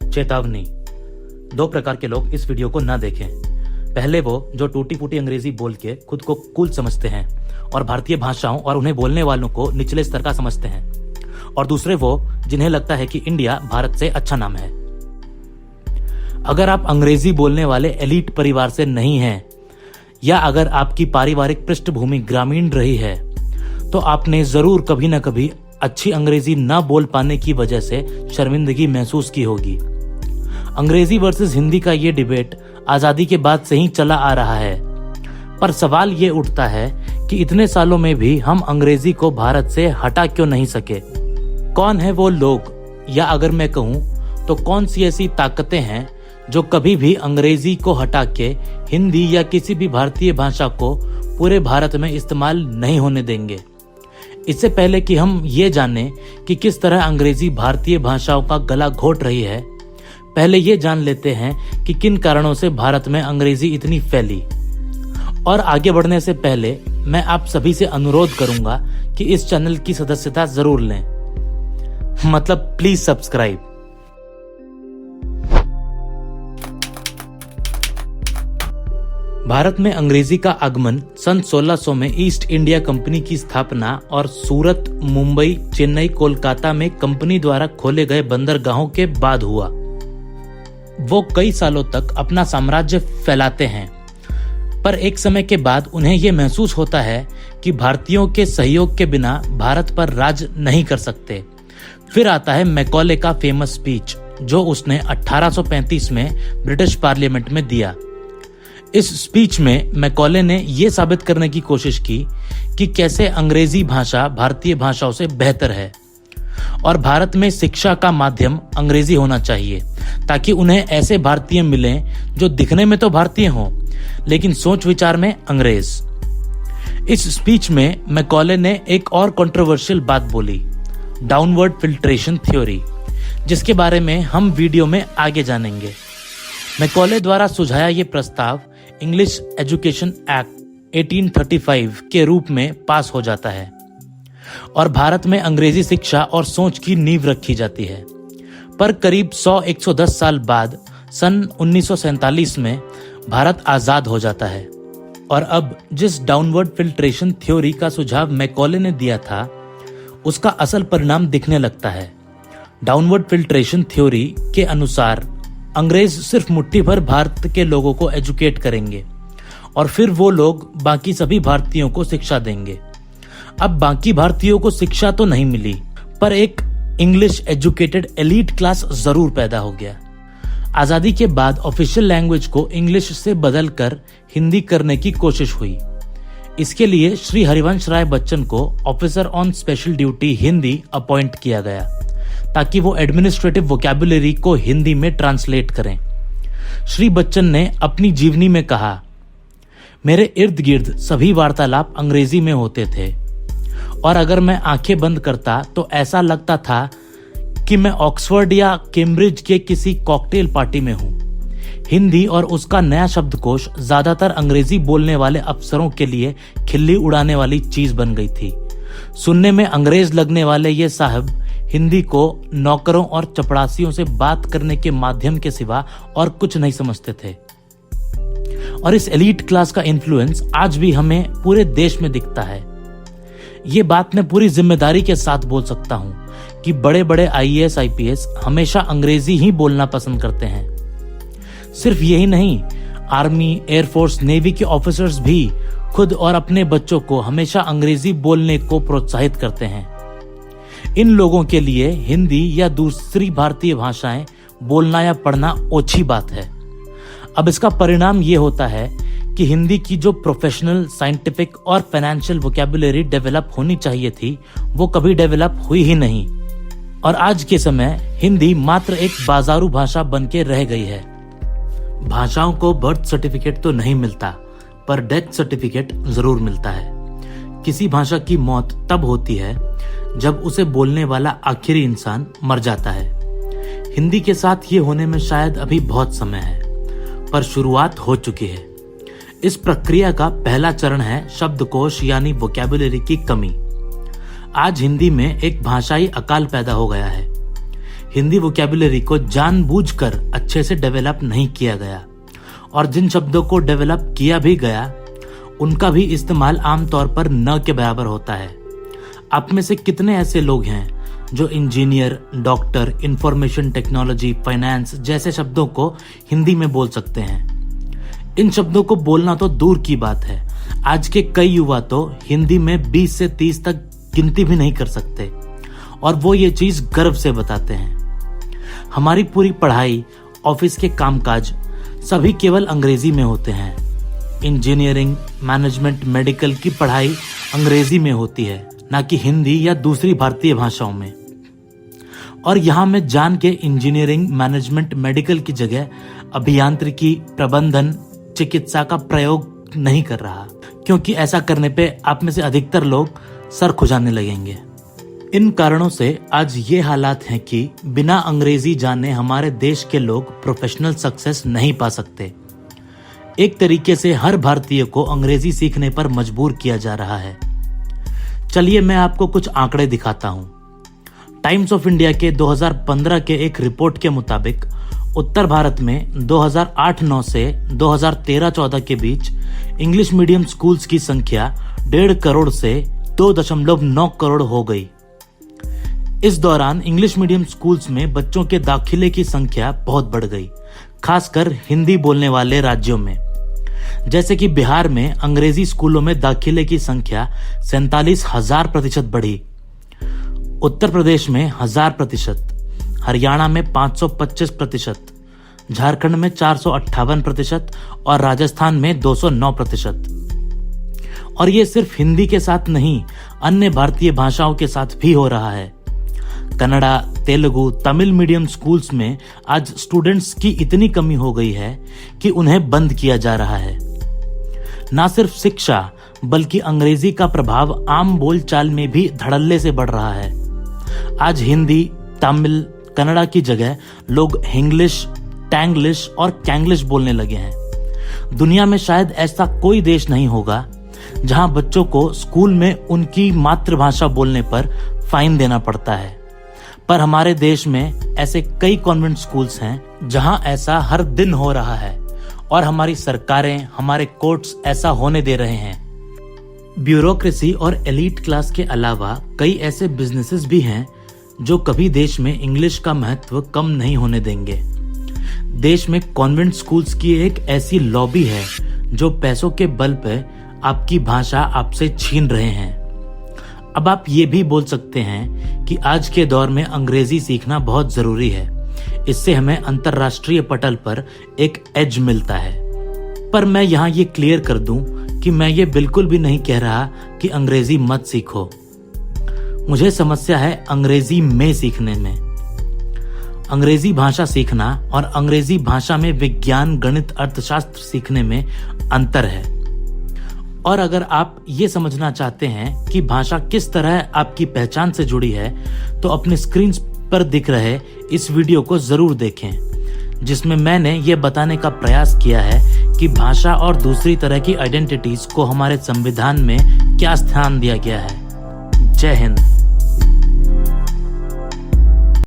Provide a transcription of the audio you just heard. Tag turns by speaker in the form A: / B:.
A: चेतावनी, 2 प्रकार के लोग इस वीडियो को ना देखें। पहले वो जो टूटी फूटी अंग्रेजी बोल के खुद को कूल समझते हैं और भारतीय भाषाओं और उन्हें बोलने वालों को निचले स्तर का समझते हैं, और दूसरे वो जिन्हें लगता है कि इंडिया भारत से अच्छा नाम है। अगर आप अंग्रेजी बोलने वाले एलीट परिवार से नहीं हैं, या अगर आपकी पारिवारिक पृष्ठभूमि ग्रामीण रही है, तो आपने जरूर कभी न कभी अच्छी अंग्रेजी न बोल पाने की वजह से शर्मिंदगी महसूस की होगी। अंग्रेजी वर्सेस हिंदी का ये डिबेट आजादी के बाद से ही चला आ रहा है, पर सवाल ये उठता है कि इतने सालों में भी हम अंग्रेजी को भारत से हटा क्यों नहीं सके। कौन है वो लोग, या अगर मैं कहूँ तो कौन सी ऐसी ताकतें हैं जो कभी भी अंग्रेजी को हटा के हिंदी या किसी भी भारतीय भाषा को पूरे भारत में इस्तेमाल नहीं होने देंगे। इससे पहले कि हम ये जानें कि किस तरह अंग्रेजी भारतीय भाषाओं का गला घोट रही है, पहले ये जान लेते हैं कि किन कारणों से भारत में अंग्रेजी इतनी फैली। और आगे बढ़ने से पहले मैं आप सभी से अनुरोध करूंगा कि इस चैनल की सदस्यता जरूर लें, मतलब प्लीज सब्सक्राइब। भारत में अंग्रेजी का आगमन सन 1600 में ईस्ट इंडिया कंपनी की स्थापना और सूरत, मुंबई, चेन्नई, कोलकाता में कंपनी द्वारा खोले गए बंदरगाहों के बाद हुआ। वो कई सालों तक अपना साम्राज्य फैलाते हैं, पर एक समय के बाद उन्हें यह महसूस होता है कि भारतीयों के सहयोग के बिना भारत पर राज नहीं कर सकते। फिर आता है मैकॉले का फेमस स्पीच, जो उसने 1835 में ब्रिटिश पार्लियामेंट में दिया। इस स्पीच में मैकॉले ने यह साबित करने की कोशिश की कि कैसे अंग्रेजी भाषा भारतीय भाषाओं से बेहतर है और भारत में शिक्षा का माध्यम अंग्रेजी होना चाहिए, ताकि उन्हें ऐसे भारतीय मिलें जो दिखने में तो भारतीय हों लेकिन सोच विचार में अंग्रेज। इस स्पीच में मैकॉले ने एक और कंट्रोवर्शियल बात बोली, डाउनवर्ड फिल्ट्रेशन थ्योरी, जिसके बारे में हम वीडियो में आगे जानेंगे। मैकॉले द्वारा सुझाया ये प्रस्ताव इंग्लिश एजुकेशन एक्ट 1835 के रूप में पास हो जाता है और भारत में अंग्रेजी शिक्षा और सोच की नींव रखी जाती है। पर करीब 100-110 साल बाद सन 1947 में भारत आजाद हो जाता है, और अब जिस डाउनवर्ड फिल्ट्रेशन थ्योरी का सुझाव मैकॉले ने दिया था, उसका असल परिणाम दिखने लगता है। डाउनवर्ड फिल्ट्रेशन थ्योरी के अनुसार अंग्रेज सिर्फ मुट्ठी भर भारत के लोगों को एजुकेट करेंगे और फिर वो लोग बाकी सभी भारतीयों को शिक्षा देंगे। अब बाकी भारतीयों को शिक्षा तो नहीं मिली, पर एक इंग्लिश एजुकेटेड एलीट क्लास जरूर पैदा हो गया। आजादी के बाद ऑफिशियल लैंग्वेज को इंग्लिश से बदलकर हिंदी करने की कोशिश हुई। इसके लिए श्री हरिवंश राय बच्चन को officer on special duty Hindi appoint किया गया, ताकि वो एडमिनिस्ट्रेटिव वोकैबुलरी को हिंदी में ट्रांसलेट करें। श्री बच्चन ने अपनी जीवनी में कहा, मेरे इर्द गिर्द सभी वार्तालाप अंग्रेजी में होते थे और अगर मैं आंखें बंद करता तो ऐसा लगता था कि मैं ऑक्सफोर्ड या कैम्ब्रिज के किसी कॉकटेल पार्टी में हूं। हिंदी और उसका नया शब्दकोश ज्यादातर अंग्रेजी बोलने वाले अफसरों के लिए खिल्ली उड़ाने वाली चीज बन गई थी। सुनने में अंग्रेज लगने वाले ये साहब हिंदी को नौकरों और चपड़ासियों से बात करने के माध्यम के सिवा और कुछ नहीं समझते थे। और इस एलीट क्लास का इन्फ्लुएंस आज भी हमें पूरे देश में दिखता है। ये बात मैं पूरी जिम्मेदारी के साथ बोल सकता हूं कि बड़े बड़े IAS IPS हमेशा अंग्रेजी ही बोलना पसंद करते हैं। सिर्फ यही नहीं, आर्मी, एयरफोर्स, नेवी के ऑफिसर्स भी खुद और अपने बच्चों को हमेशा अंग्रेजी बोलने को प्रोत्साहित करते हैं। इन लोगों के लिए हिंदी या दूसरी भारतीय भाषाएं बोलना या पढ़ना ओछी बात है। अब इसका परिणाम ये होता है कि हिंदी की जो प्रोफेशनल, साइंटिफिक और फाइनेंशियल वोकैबुलरी डेवलप होनी चाहिए थी, वो कभी डेवलप हुई ही नहीं। और आज के समय हिंदी मात्र एक बाजारू भाषा बन के रह गई है। भाषाओं को बर्थ सर्टिफिकेट तो नहीं मिलता, पर डेथ सर्टिफिकेट जरूर मिलता है। किसी भाषा की मौत तब होती है जब उसे बोलने वाला आखिरी इंसान मर जाता है। हिंदी के साथ ये होने में शायद अभी बहुत समय है, पर शुरुआत हो चुकी है। इस प्रक्रिया का पहला चरण है शब्दकोश यानी वोकैबुलरी की कमी। आज हिंदी में एक भाषाई अकाल पैदा हो गया है। हिंदी वोकैबुलरी को जानबूझकर अच्छे से डेवलप नहीं किया गया और जिन शब्दों को डेवलप किया भी गया उनका भी इस्तेमाल आमतौर पर न के बराबर होता है। आप में से कितने ऐसे लोग हैं जो engineer, doctor, information technology, finance जैसे शब्दों को हिंदी में बोल सकते हैं? इन शब्दों को बोलना तो दूर की बात है, आज के कई युवा तो हिंदी में 20 से 30 तक गिनती भी नहीं कर सकते और वो ये चीज गर्व से बताते हैं। हमारी पूरी पढ़ाई, ऑफिस के कामकाज सभी केवल अंग्रेजी में होते हैं। इंजीनियरिंग, मैनेजमेंट, मेडिकल की पढ़ाई अंग्रेजी में होती है, ना कि हिंदी या दूसरी भारतीय भाषाओं में। और यहां मैं जान के इंजीनियरिंग, मैनेजमेंट, मेडिकल की जगह अभियांत्रिकी, प्रबंधन, चिकित्सा का प्रयोग नहीं कर रहा, क्योंकि ऐसा करने पे आप में से अधिकतर लोग सर खुजाने लगेंगे। इन कारणों से आज ये हालात हैं कि बिना अंग्रेजी जाने हमारे देश के लोग प्रोफेशनल सक्सेस नहीं पा सकते। एक तरीके से हर भारतीय को अंग्रेजी सीखने पर मजबूर किया जा रहा है। चलिए मैं आपको कुछ आंकड़े दिखाता हूं। टाइम्स ऑफ इंडिया के 2015 के एक रिपोर्ट के मुताबिक उत्तर भारत में 2008-9 से 2013-14 के बीच इंग्लिश मीडियम स्कूल्स की संख्या 1.5 करोड़ से 2.9 करोड़ हो गई। इस दौरान इंग्लिश मीडियम स्कूल्स में बच्चों के दाखिले की संख्या बहुत बढ़ गई, खासकर हिंदी बोलने वाले राज्यों में। जैसे कि बिहार में अंग्रेजी स्कूलों में दाखिले की संख्या 47,000% बढ़ी, उत्तर प्रदेश में 1000%, हरियाणा में 525%, झारखंड में 458% और राजस्थान में 209%। और ये सिर्फ हिंदी के साथ नहीं, अन्य भारतीय भाषाओं के साथ भी हो रहा है। कन्नड़ा, तेलुगु, तमिल मीडियम स्कूल्स में आज स्टूडेंट्स की इतनी कमी हो गई है कि उन्हें बंद किया जा रहा है। ना सिर्फ शिक्षा बल्कि अंग्रेजी का प्रभाव आम बोलचाल में भी धड़ल्ले से बढ़ रहा है। आज हिंदी, तमिल, कन्नड़ा की जगह लोग हिंग्लिश, टैंग्लिश और कैंग्लिश बोलने लगे हैं। दुनिया में शायद ऐसा कोई देश नहीं होगा जहां बच्चों को स्कूल में उनकी मातृभाषा बोलने पर फाइन देना पड़ता है, पर हमारे देश में ऐसे कई कॉन्वेंट स्कूल्स हैं जहां ऐसा हर दिन हो रहा है और हमारी सरकारें, हमारे कोर्ट्स ऐसा होने दे रहे हैं। ब्यूरोक्रेसी और एलीट क्लास के अलावा कई ऐसे बिजनेसेस भी हैं जो कभी देश में इंग्लिश का महत्व कम नहीं होने देंगे। देश में कॉन्वेंट स्कूल्स की एक ऐसी लॉबी है जो पैसों के बल पे आपकी भाषा आपसे छीन रहे हैं। अब आप ये भी बोल सकते हैं कि आज के दौर में अंग्रेजी सीखना बहुत जरूरी है, इससे हमें अंतर्राष्ट्रीय पटल पर एक एज मिलता है। पर मैं यहाँ ये क्लियर कर दूं कि मैं ये बिल्कुल भी नहीं कह रहा कि अंग्रेजी मत सीखो। मुझे समस्या है अंग्रेजी में सीखने में। अंग्रेजी भाषा सीखना और अंग्रेजी भाषा में विज्ञान, गणित, अर्थशास्त्र सीखने में अंतर है। और अगर आप ये समझना चाहते हैं कि भाषा किस तरह आपकी पहचान से जुड़ी है, तो अपने स्क्रीन पर दिख रहे इस वीडियो को जरूर देखें, जिसमें मैंने ये बताने का प्रयास किया है कि भाषा और दूसरी तरह की आइडेंटिटीज को हमारे संविधान में क्या स्थान दिया गया है। जय हिंद।